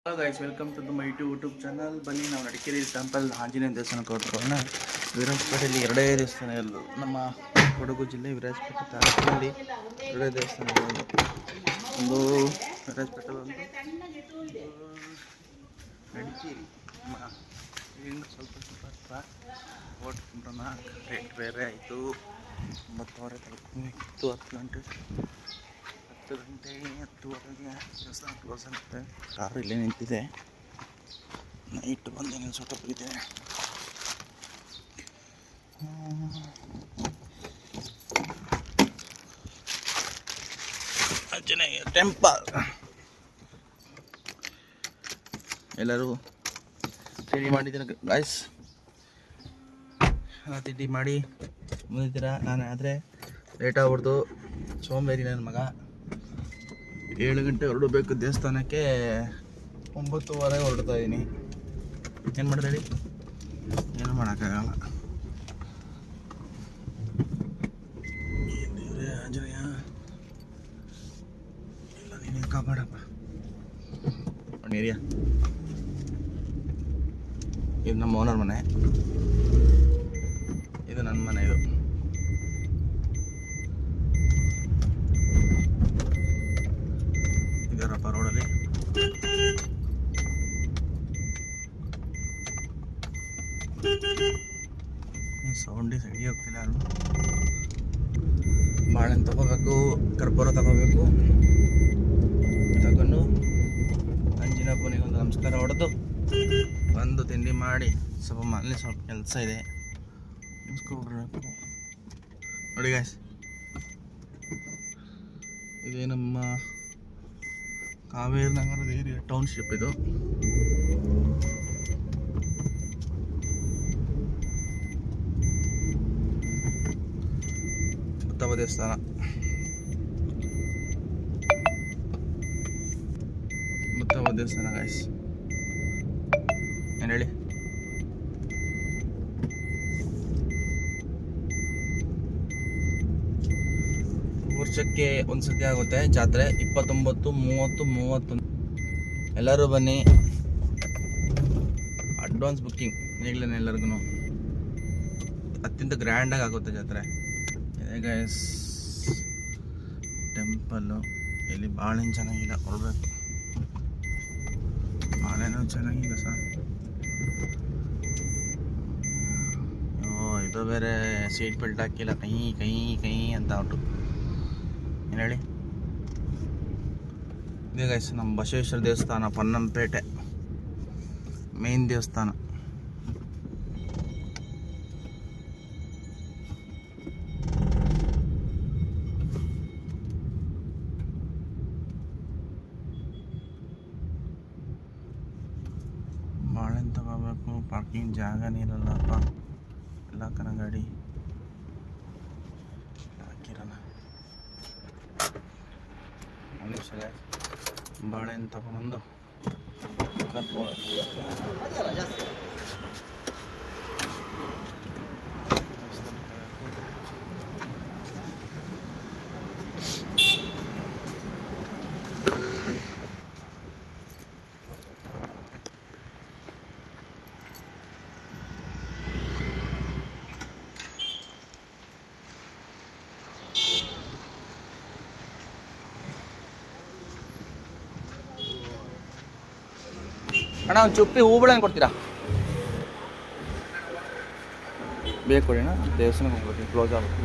Hello guys, welcome to my YouTube channel. ಬನ್ನಿ ನಾವು Nadikeri temple Anjaneya ದೇವಸ್ಥಾನಕ್ಕೆ ಹೊರಟೋಣ. ವಿರಾಜಪೇಟೆಯಲ್ಲಿ ಎರಡೇ ದೇವಸ್ಥಾನ ಇರೋದು. ನಮ್ಮ ಕೊಡಗು ಜಿಲ್ಲೆ ವಿರಾಜಪೇಟೆ ತಾಲೂಕಿನಲ್ಲಿ ಎರಡೇ ದೇವಸ್ಥಾನ ಇರೋದು. ಒಂದು ವಿರಾಜಪೇಟೆ, ಒಂದು ನಡಿಕೇರಿ. ಇಲ್ಲಿಂದ ಸ್ವಲ್ಪ ಹತ್ರ ಓಟ್ಕೊಂಡ್ರಣ. ರೇಟ್ ಬೇರೆ ಆಯಿತು. 9:30 ತಲುಪಬೇಕಿತ್ತು. 10:10:30 ದೇವಸ್ಥಾನ ಕ್ಲೋಸ್ ಆಗುತ್ತೆ. ಕಾರು ಇಲ್ಲೇ ನಿಂತಿದೆ. ನೈಟ್ ಬಂದು ನಿಲ್ಸೋಟೋಗಿದ್ದೇನೆ. ಆಂಜನೇಯ ಟೆಂಪಲ್. ಎಲ್ಲರೂ ತಿಂಡಿ ಮಾಡಿದ್ದೀರ ಗಾಯ್ಸ್? ತಿಂಡಿ ಮಾಡಿ ಬಂದಿದ್ದೀರಾ? ನಾನು ಆದರೆ ಲೇಟ್ ಆಗ್ಬಿಡ್ತು. ಸೋಂಬೇರಿ ನನ್ನ ಮಗ. 7 ಗಂಟೆ ಹೊರಡಬೇಕು ದೇವಸ್ಥಾನಕ್ಕೆ. 9:30 ಹೊರಡ್ತಾ ಇದ್ದೀನಿ. ಏನು ಮಾಡಿದೆ ಹೇಳಿ? ಏನು ಮಾಡೋಕ್ಕಾಗಲ್ಲ. ದೇವರೇ ಆಂಜನೇಯ, ಎಲ್ಲ ನೀನೇ ಕಾಪಾಡಪ್ಪ. ಏರಿಯಾ ಇದು ನಮ್ಮ ಓನರ್ ಮನೆ, ಇದು ನನ್ನ ಮನೆ. ಇದು ಇದರಪ್ಪ ರೋಡಲ್ಲಿ. ಈ ಸೌಂಡಿ ಸರಿ ಹೋಗ್ತಿಲ್ಲ. ಯಾರು ಬಾಳೆಹಣ್ಣು ತಗೋಬೇಕು, ಕರ್ಪೂರ ತಗೋಬೇಕು. ತಗೊಂಡು ಆಂಜನೇಯಪ್ಪನಿಗೆ ಒಂದು ನಮಸ್ಕಾರ ಹೊಡೆದು ಬಂದು ತಿಂಡಿ ಮಾಡಿ ಸ್ವಲ್ಪ ಮನೇಲಿ ಸ್ವಲ್ಪ ಕೆಲಸ ಇದೆ, ಮುಗಿಸ್ಕೊಬಿಡ್ಬೇಕು. ನೋಡಿ ಗಾಯ್ಸ್, ಇದೇ ನಮ್ಮ ಕಾವೇರಿ ನಗರದ ಏರಿಯಾ ಟೌನ್ಶಿಪ್. ಇದು ಮುತ್ತವ್ವ ದೇವಸ್ಥಾನ. ಮುತ್ತವ್ವ ದೇವಸ್ಥಾನ ಗಾಯ್ಸ್. ಏನು ಹೇಳಿ? ವರ್ಷಕ್ಕೆ ಒಂದ್ಸತಿ ಆಗುತ್ತೆ ಜಾತ್ರೆ. 29, 30, 31. ಎಲ್ಲರೂ ಬನ್ನಿ. ಅಡ್ವಾನ್ಸ್ ಬುಕ್ಕಿಂಗ್ ಈಗಲೇ ಎಲ್ಲರಿಗೂ. ಅತ್ಯಂತ ಗ್ರ್ಯಾಂಡಾಗಿ ಆಗುತ್ತೆ ಜಾತ್ರೆ. ಇದೇ ಗೈಸ್ ಟೆಂಪಲ್ಲು. ಇಲ್ಲಿ ಬಾಳೆಹಣ್ಣು ಚೆನ್ನಾಗಿಲ್ಲ, ಹೊರಬೇಕು. ಬಾಳೆಹಣ್ಣು ಚೆನ್ನಾಗಿಲ್ಲ ಸರ್. ಇದು ಬೇರೆ ಸೀಟ್ ಬೆಲ್ಟ್ ಹಾಕಿಲ್ಲ. ಕೈ ಕೈ ಕೈ ಅಂತ ಉಂಟು. ಏನು ಹೇಳಿ? ಇದೇ ಗೈಸ್ ನಮ್ಮ ಬಸವೇಶ್ವರ ದೇವಸ್ಥಾನ, ಪೊನ್ನಂಪೇಟೆ ಮೇನ್ ದೇವಸ್ಥಾನ. ಬಾಳೆಹಣ್ಣು ತಗೋಬೇಕು. ಪಾರ್ಕಿಂಗ್ ಜಾಗನೇ ಇರಲ್ಲಪ್ಪ. ಎಲ್ಲ ಕನ ಗಾಡಿ ಹಾಕಿರಲ್ಲ. ಬಾಳೆಹಣ್ಣು ತಗೊಂಡು ಕರ್ಪೂರ. ಅಣ್ಣ ಒಂದು ಚುಪ್ಪಿ ಹೂ ಬೆಳೆಯನ್ನು ಕೊಡ್ತೀರಾ? ಬೇಕು ಕೊಡಿ ಅಣ್ಣ. ದೇವಸ್ಥಾನಕ್ಕೆ ಹೋಗ್ಬೇಕು, ಕ್ಲೋಸ್ ಆಗುತ್ತೆ.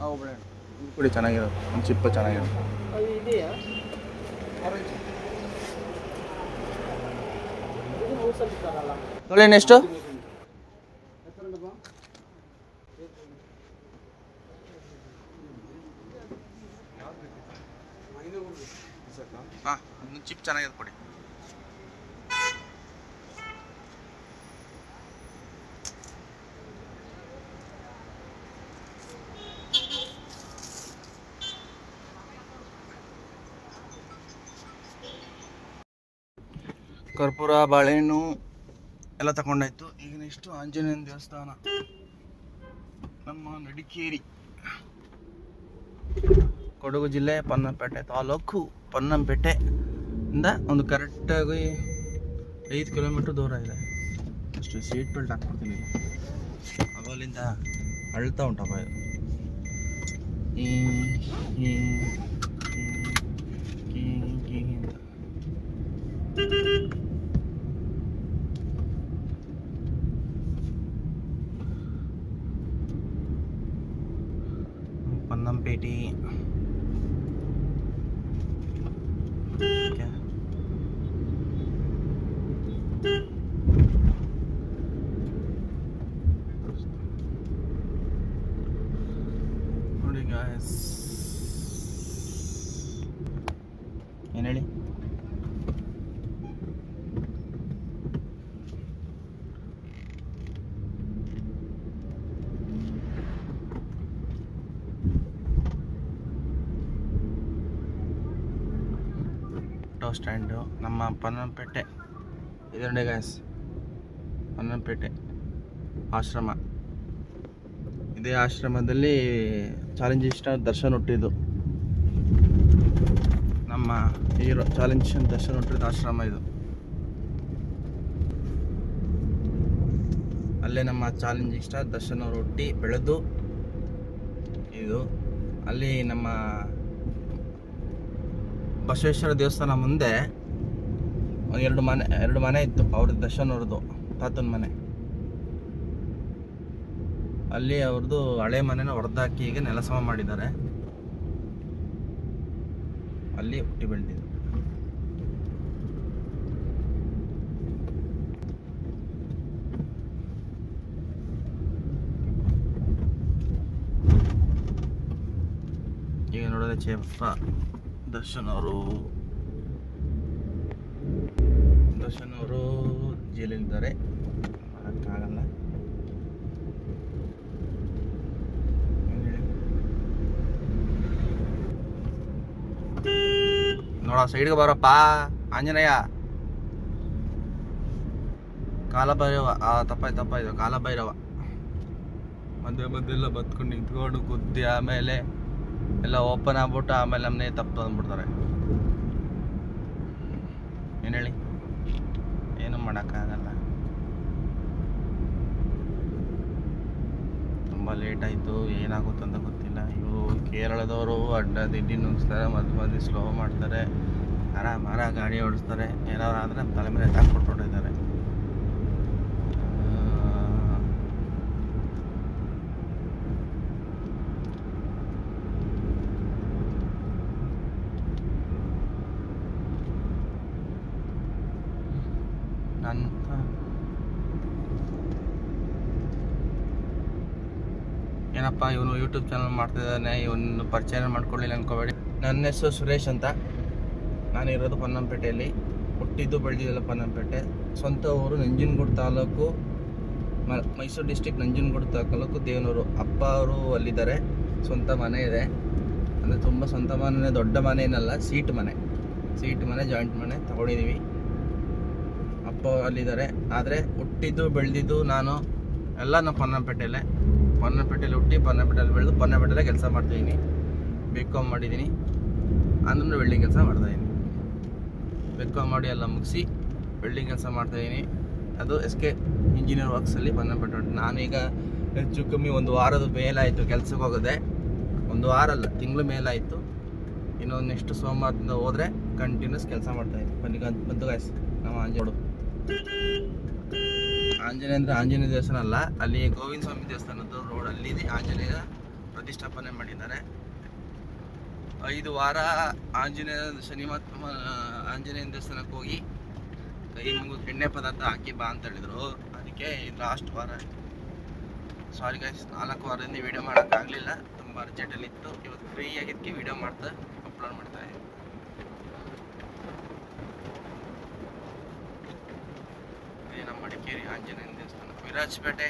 ಹೂ ಬೆಳೆ ಕೊಡಿ, ಚೆನ್ನಾಗಿರೋದು. ಒಂದು ಚಿಪ್ಪ ಚೆನ್ನಾಗಿರೋದು. ನೋಡಿ ನೆಕ್ಸ್ಟು ಒಂದು ಚಿಪ್ ಚೆನ್ನಾಗಿದೆ ಕೊಡಿ. ಕರ್ಪೂರ, ಬಾಳೆಹಣ್ಣು ಎಲ್ಲ ತಗೊಂಡಾಯ್ತು. ಈಗ ನೆಕ್ಸ್ಟು ಆಂಜನೇಯನ ದೇವಸ್ಥಾನ. ನಮ್ಮ ನಡಿಕೇರಿ, ಕೊಡಗು ಜಿಲ್ಲೆ ಪೊನ್ನಂಪೇಟೆ ತಾಲೂಕು. ಪೊನ್ನಂಪೇಟೆ ಇಂದ ಒಂದು ಕರೆಕ್ಟಾಗಿ 5 ಕಿಲೋಮೀಟ್ರ್ ದೂರ ಇದೆ. ಅಷ್ಟು ಸೀಟ್ ಬೆಲ್ಟ್ ಹಾಕ್ಬಿಡ್ತೀನಿ. ಅಲ್ಲಿಂದ ಅಳ್ತಾ ಉಂಟಪ್ಪ ಇದು. ಪೊನ್ನಂಪೇಟೆ ನೋಡಿ ಗಾಯ್ಸ್, ಏನು ಹೇಳಿ, ಆಟೋ ಸ್ಟ್ಯಾಂಡು ನಮ್ಮ ಪೊನ್ನಂಪೇಟೆ ಇದೆ ನೋಡಿ ಗಾಯ್ಸ್. ಪೊನ್ನಂಪೇಟೆ ಆಶ್ರಮ, ಇದೇ ಆಶ್ರಮದಲ್ಲಿ ಚಾಲೆಂಜಿಸ್ಟ್ ದರ್ಶನ್ ಹುಟ್ಟಿದ್ದು. ನಮ್ಮ ಹೀರೋ ಚಾಲೆಂಜಿಸ್ಟ್ ದರ್ಶನ್ ಹುಟ್ಟಿದ ಆಶ್ರಮ ಇದು. ಅಲ್ಲೇ ನಮ್ಮ ಚಾಲೆಂಜಿಂಗ್ ಸ್ಟಾರ್ ದರ್ಶನ್ ಅವರು ಹುಟ್ಟಿ ಬೆಳೆದು ಇದು. ಅಲ್ಲಿ ನಮ್ಮ ಬಸವೇಶ್ವರ ದೇವಸ್ಥಾನ ಮುಂದೆ ಎರಡು ಮನೆ ಇತ್ತು ಅವ್ರದ್ದು, ದರ್ಶನ್ ಅವ್ರದ್ದು ತಾತನ ಮನೆ. ಅಲ್ಲಿ ಅವ್ರದ್ದು ಹಳೆ ಮನೆನ ಹೊಡೆದಾಕಿ ಈಗ ನೆಲಸಮ ಮಾಡಿದ್ದಾರೆ. ಅಲ್ಲಿ ಹುಟ್ಟಿ ಬೆಳೆದಿದ್ದು. ಈಗ ನೋಡಿದ್ರೆ ಚೇಪ್ಪ ದರ್ಶನ್ ಅವರು ಜೈಲಲ್ಲಿದ್ದಾರೆ, ಮಾಡೋಕ್ಕಾಗಲ್ಲ. ನೋಡ ಸೈಡ್ಗೆ ಬರಪ್ಪ ಆಂಜನೇಯ. ಕಾಲಭೈರವ, ತಪ್ಪಾಯ್ತು ಕಾಲಭೈರವ. ಮಧ್ಯೆಲ್ಲ ಬತ್ಕೊಂಡು ನಿಂತ್ಕೊಂಡು ಗುದ್ದಿ ಆಮೇಲೆ ಎಲ್ಲ ಓಪನ್ ಆಗ್ಬಿಟ್ಟು ಆಮೇಲೆ ನಮ್ಮನ್ನೇ ತಪ್ಪು ಅಂದ್ಬಿಡ್ತಾರೆ. ಏನು ಹೇಳಿ, ಏನು ಮಾಡೋಕ್ಕಾಗಲ್ಲ. ತುಂಬ ಲೇಟ್ ಆಯಿತು, ಏನಾಗುತ್ತೆ ಅಂತ ಗೊತ್ತಿಲ್ಲ. ಇವರು ಕೇರಳದವರು ಅಡ್ಡ ದಿಡ್ಡಿ ನುಗ್ಸ್ತಾರೆ, ಮಧ್ಯೆ ಸ್ಲೋ ಮಾಡ್ತಾರೆ, ಮರ ಗಾಡಿ ಓಡಿಸ್ತಾರೆ. ಏನಾದ್ರು ಆದರೆ ನಮ್ಮ ತಲೆ ಮೇಲೆ ಹಾಕ್ಬಿಟ್ಬಿಟ್ಟಿದ್ದಾರೆ. ಏನಪ್ಪ ಇವನು ಯೂಟ್ಯೂಬ್ ಚಾನಲ್ ಮಾಡ್ತಿದ್ದಾನೆ, ಇವನು ಪರಿಚಯ ಮಾಡ್ಕೊಳ್ಳಿಲ್ಲ ಅನ್ಕೋಬೇಡಿ. ನನ್ನ ಹೆಸರು ಸುರೇಶ್ ಅಂತ. ನಾನಿರೋದು ಪೊನ್ನಂಪೇಟೆಯಲ್ಲಿ, ಹುಟ್ಟಿದ್ದು ಬೆಳೆದಿದ್ದೆಲ್ಲ ಪೊನ್ನಂಪೇಟೆ. ಸ್ವಂತ ಊರು ನಂಜನಗೂಡು ತಾಲೂಕು, ಮೈಸೂರು ಡಿಸ್ಟಿಕ್ ನಂಜನಗೂಡು ತಾಲೂಕು ದೇವನೂರು. ಅಪ್ಪ ಅವರು ಅಲ್ಲಿದ್ದಾರೆ, ಸ್ವಂತ ಮನೆ ಇದೆ. ಅಂದರೆ ತುಂಬ ಸ್ವಂತ ಮನೆ, ದೊಡ್ಡ ಮನೆ ಏನಲ್ಲ, ಸೀಟ್ ಮನೆ ಜಾಯಿಂಟ್ ಮನೆ ತಗೊಂಡಿದ್ದೀವಿ. ಅಪ್ಪ ಅಲ್ಲಿದ್ದಾರೆ. ಆದರೆ ಹುಟ್ಟಿದ್ದು ಬೆಳೆದಿದ್ದು ನಾನು ಪೊನ್ನಂಪೇಟೆಯಲ್ಲೇ ಹುಟ್ಟಿ ಪೊನ್ನಂಪೇಟೆಯಲ್ಲಿ ಬೆಳೆದು ಪೊನ್ನಂಪೇಟೆಯಲ್ಲೇ ಕೆಲಸ ಮಾಡ್ತಾಯಿದ್ದೀನಿ. B.Com ಮಾಡಿದ್ದೀನಿ, ಅಂದ್ರೆ ವೆಲ್ಡಿಂಗ್ ಕೆಲಸ ಮಾಡ್ತಾಯಿದ್ದೀನಿ. B.Com ಮಾಡಿ ಎಲ್ಲ ಮುಗಿಸಿ ವೆಲ್ಡಿಂಗ್ ಕೆಲಸ ಮಾಡ್ತಾಯಿದ್ದೀನಿ. ಅದು SK ಇಂಜಿನಿಯರ್ ವರ್ಕ್ಸಲ್ಲಿ ಪೊನ್ನಂಪೇಟೆ. ನಾನೀಗ ಹೆಚ್ಚು ಕಮ್ಮಿ 1 ವಾರದ ಮೇಲಾಯಿತು ಕೆಲ್ಸಕ್ಕೆ ಹೋಗೋದೆ. 1 ವಾರ ಅಲ್ಲ, ತಿಂಗಳ ಮೇಲಾಯಿತು. ಇನ್ನೊಂದು ನೆಕ್ಸ್ಟ್ ಸೋಮವಾರದಿಂದ ಹೋದರೆ ಕಂಟಿನ್ಯೂಸ್ ಕೆಲಸ ಮಾಡ್ತಾಯಿದ್ದೀನಿ. ಬಂದು ಗಾಯ್ಸ್, ನಾವು ಆಂಜನೇಯ ದೇವಸ್ಥಾನ ಅಲ್ಲ, ಅಲ್ಲಿ ಗೋವಿಂದ ಸ್ವಾಮಿ ದೇವಸ್ಥಾನದ ರೋಡಲ್ಲಿ ಆಂಜನೇಯ ಪ್ರತಿಷ್ಠಾಪನೆ ಮಾಡಿದ್ದಾರೆ. 5 ವಾರ ಆಂಜನೇಯ ದೇವಸ್ಥಾನಕ್ಕೆ ಹೋಗಿ ಕೈ ಮುಗಿದು ಎಣ್ಣೆ ಪದಾರ್ಥ ಹಾಕಿ ಬಾ ಅಂತ ಹೇಳಿದ್ರು. ಅದಕ್ಕೆ ಲಾಸ್ಟ್ ವಾರ, ಸಾರಿ ಗೈಸ್, 4 ವಾರದಿಂದ ವೀಡಿಯೋ ಮಾಡೋಕ್ಕಾಗಲಿಲ್ಲ, ತುಂಬ ಅರ್ಜೆಂಟಲ್ಲಿ ಇತ್ತು. ಇವತ್ತು ಫ್ರೀ ಆಗಿದ್ದಕ್ಕೆ ವೀಡಿಯೋ ಅಪ್ಲೋಡ್ ಮಾಡ್ತಾ ಇದ್ದೀನಿ. ನಮ್ಮ ಮಡಿಕೇರಿ ಆಂಜನೇಯ ದೇವಸ್ಥಾನ, ವಿರಾಜಪೇಟೆ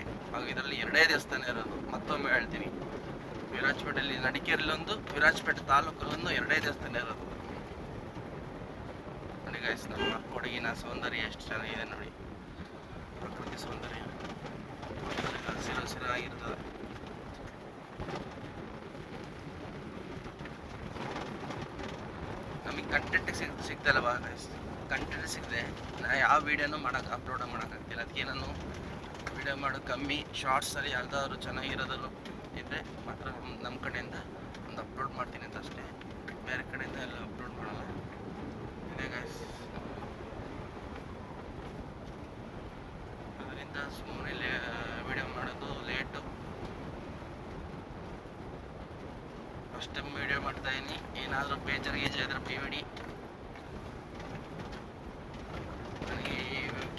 ಇದರಲ್ಲಿ 2 ದೇವಸ್ಥಾನ ಇರೋದು. ಮತ್ತೊಮ್ಮೆ ಹೇಳ್ತೀನಿ, ವಿರಾಜಪೇಟೆಯಲ್ಲಿ ನಡಿಕೇರಿಲೊಂದು, ವಿರಾಜಪೇಟೆ ತಾಲೂಕಲ್ಲೊಂದು 2 ದೇವಸ್ಥಾನ ಇರೋದು. ನೋಡಿ ಗೈಸ್, ನಮ್ಮ ಕೊಡಗಿನ ಸೌಂದರ್ಯ ಎಷ್ಟು ಚೆನ್ನಾಗಿದೆ ನೋಡಿ, ಪ್ರಕೃತಿ ಸೌಂದರ್ಯ ಹಸಿರಾಗಿರ್ತದೆ. ಕಂಟೆಂಟ್ ಸಿಗ್ತಲ್ಲವಾ ಗೈಸ್, ಕಂಟೆಂಟ್ ಸಿಗದೆ ನಾ ಯಾವ ವೀಡಿಯೋನೂ ಅಪ್ಲೋಡ್ ಮಾಡೋಕ್ಕಾಗ್ತಿಲ್ಲ. ಅದಕ್ಕೆ ನಾನು ವೀಡಿಯೋ ಮಾಡೋದು ಕಮ್ಮಿ. ಶಾರ್ಟ್ಸಲ್ಲಿ ಯಾವ್ದಾದ್ರು ಚೆನ್ನಾಗಿರೋದು ಇದ್ದರೆ ಮಾತ್ರ ನಮ್ಮ ಕಡೆಯಿಂದ ಒಂದು ಅಪ್ಲೋಡ್ ಮಾಡ್ತೀನಿ ಅಂತ ಅಷ್ಟೇ, ಬೇರೆ ಕಡೆಯಿಂದ ಎಲ್ಲ ಅಪ್ಲೋಡ್ ಮಾಡಲ್ಲ. ಇದೆ ಗೈಸ್, ಅದರಿಂದ ಸುಮ್ಮನೆ ವೀಡಿಯೋ ಮಾಡೋದು ಲೇಟು. ಫಸ್ಟ್ ಟೈಮ್ ವೀಡಿಯೋ ಮಾಡ್ತಾಯಿದ್ದೀನಿ, ಏನಾದರೂ ಬೇಜಾರು ಇದ್ರೆ ಬೇಡಿ. ನನಗೆ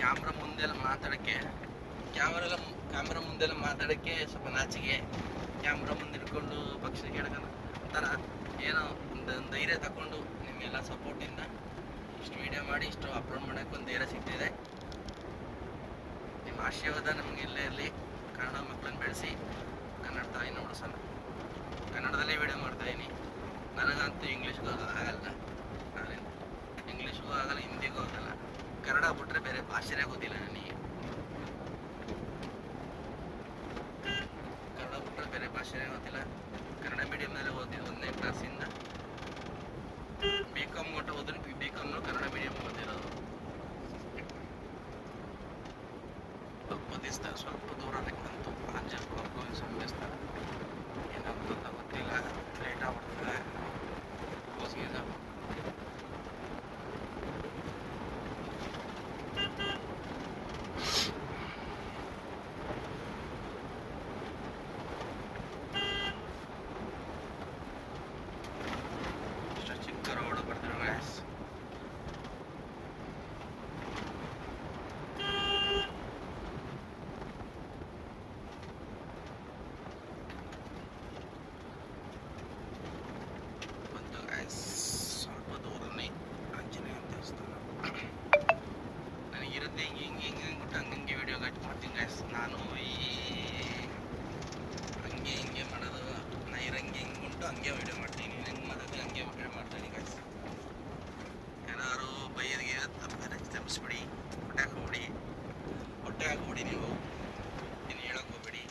ಕ್ಯಾಮ್ರಾ ಮುಂದೆಲ್ಲ ಮಾತಾಡೋಕ್ಕೆ ಸ್ವಲ್ಪ ನಾಚಿಕೆ. ಕ್ಯಾಮ್ರಾ ಮುಂದೆ ಇಟ್ಕೊಂಡು ಪಕ್ಷಿ ಕೇಳ್ಕೊಂಡು ಒಂಥರ ಏನೋ ಒಂದು ಧೈರ್ಯ ತಗೊಂಡು ನಿಮ್ಮೆಲ್ಲ ಸಪೋರ್ಟಿಂದ ಇಷ್ಟು ವೀಡಿಯೋ ಮಾಡಿ ಇಷ್ಟು ಅಪ್ಲೋಡ್ ಮಾಡೋಕ್ಕೆ ಒಂದು ಧೈರ್ಯ ಸಿಗ್ತಿದೆ. ನಿಮ್ಮ ಆಶೀರ್ವಾದ ನಮಗೆಲ್ಲ ಇರಲಿ. ಕನ್ನಡ ಮಕ್ಕಳನ್ನ ಬೆಳೆಸಿ ಕನ್ನಡ ತಾಯಿನ ಉಳಿಸೋಣ. ಕನ್ನಡದಲ್ಲೇ ವೀಡಿಯೋ ಮಾಡ್ತಾಯಿದ್ದೀನಿ. ನನಗಂತೂ ಇಂಗ್ಲೀಷ್ಗೂ ಆಗಲ್ಲ, ಇಂಗ್ಲೀಷ್ಗೂ ಆಗಲ್ಲ, ಹಿಂದಿಗೂ ಆಗಲ್ಲ. ಕನ್ನಡ ಬಿಟ್ಟರೆ ಬೇರೆ ಭಾಷೆನೇ ಗೊತ್ತಿಲ್ಲ ನನಗೆ. ಕನ್ನಡ ಬಿಟ್ಟರೆ ಬೇರೆ ಭಾಷೆನೇ ಗೊತ್ತಿಲ್ಲ. ಕನ್ನಡ ಮೀಡಿಯಮ್ನಲ್ಲಿ ಓದಿದ್ದು 1ನೇ ಕ್ಲಾಸಿಂದ BCom ಮಟ್ಟ ಓದಿದ್ರೆ BComನು ಕನ್ನಡ ಮೀಡಿಯಮ್ ಓದಿರೋದು. ದೇವಸ್ಥಾನ ಸ್ವಲ್ಪ ದೂರನೇ ಅಂತೂ ಆಂಜನೇಯ ದೇವಸ್ಥಾನ. ಏನಾಗ್ತಂತ ಗೊತ್ತಿಲ್ಲ, ಲೇಟ್ ಆಗ್ಬಿಡ್ತದೆ. ಚಿಕ್ಕ ರೋಡ್ ಬರ್ತಾರೆ ಗ್ಯಾಸ್. ಸ್ವಲ್ಪ ದೂರನೇ ಆಂಜನೇಯ ದೇವಸ್ಥಾನ. ನನಗಿರುತ್ತೆ ಹಿಂಗೆ ಬಿಟ್ಟು ಹಂಗೆ ವಿಡಿಯೋ ಕಟ್ ಮಾಡ್ತೀನಿ ಗ್ಯಾಸ್. ನಾನು ಹಿಂಗೆ ಮಾಡೋದು, ನಾ ಇರಂಗೆ ಹಿಂಗೆ ಉಂಟು ಹಂಗೆ ವಿಡಿಯೋ ಮಾಡ್ತೀನಿ, ಹೆಂಗೆ ಮಾತಾಡ್ತೀನಿ ಹಂಗೆ ವಿಡಿಯೋ ಮಾಡ್ತೀನಿ ಗ್ಯಾಸ್. ಏನಾದ್ರು ಬೈಯದಿಗೆ ತಪ್ಪರೆ ಕ್ಷಮಿಸ್ಬಿಡಿ, ಹೊಟ್ಟೆ ಹಾಕ್ಬಿಡಿ ನೀವು, ಏನು ಹೇಳಕ್ಕೆ ಹೋಗ್ಬೇಡಿ.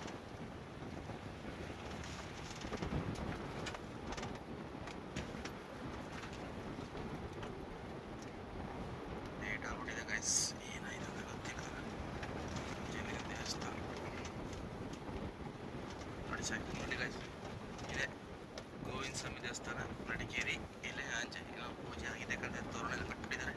ಲೇಟ್ ಆಗ್ಬಿಟ್ಟಿದೆ ಗೈಸ್, ಏನಾಯ್ತು ಅಂತ ಗೊತ್ತಿಲ್ಲ. ಆಂಜನೇಯ ದೇವಸ್ಥಾನ ನೋಡಿ ಗೈಸ್, ಇದೆ ಗೋವಿಂದ ಸ್ವಾಮಿ ದೇವಸ್ಥಾನ ಮಡಿಕೇರಿ. ಇಲ್ಲೇ ಆಂಜನೇಯ ಪೂಜೆ ಆಗಿದೆ ಕಡೆ, ತೋರಣ ಕಟ್ಟಿದ್ದಾರೆ.